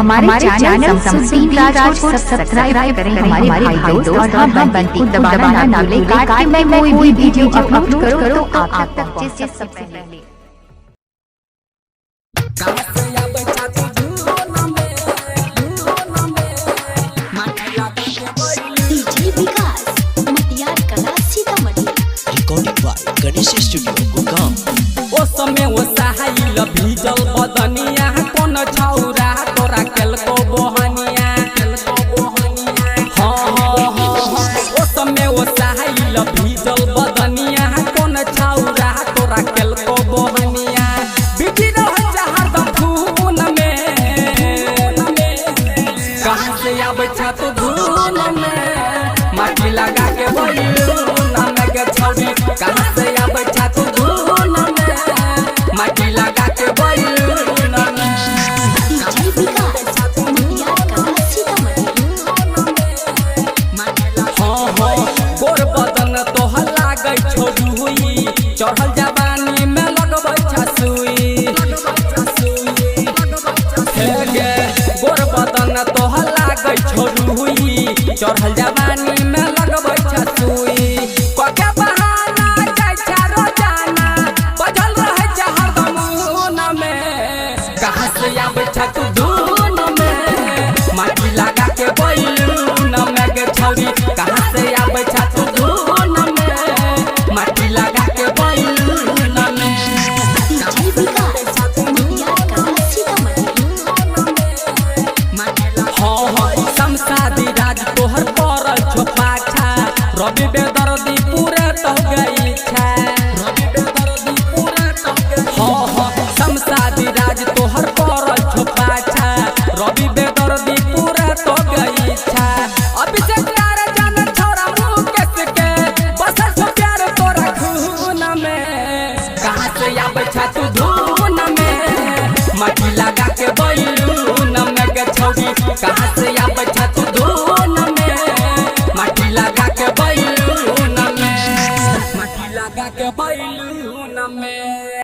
हमारे channel समसीन Rajput subscribe करें हमारे भाई दोस्त और हम बनती दबाना ना भूलें ताकि मैं कोई भी वीडियो अपलोड करूं तो आप तक पहुंचे सबसे पहले। गणेश स्टूडियो गुड़गांव। ओ समय वो सहाइल भीजल बदनिया कोन छौरा तोरा केलको बोहनिया ओ समय वो सहाइल भीजल बदनिया कोन छौरा तोरा केलको बोहनिया बिजी रह हरदम खून में कहां से आबै छ तू धून में माटी लगा के बैलून में के छौरी कहां से आबै छ तू धून में माटी लगा के बैलून में गोर बदन तोहर लागै छोड़ू हुई चढ़ल जवानी में लगबै छ सुई गोर बदन तोहर लागै छोड़ू हुई चढ़ल जवानी में लगबै छ सुई कके बहाना जाय छ रोजाना बजल रहै छ हरदम ऊन में कहां से आबै छ तू धून में माटी लगा के बैलून में के छौरी कहां से आबै छ तू धून में माटी लगा के बैलून में शमशादी राज तोहर पड़ल छो पाछा रवि बेदर्दी पूरे तो गई छे शमशादी राज तोहर पड़ल छो पाछा रवि बेदर्दी पूरे तो गई छे अभिषेक यार जान छोरा मुकेश के बसल छो प्यार तोरा खून में कहां से आबै छ तू धून में माटी लगा के बैलून में के छौरी कहां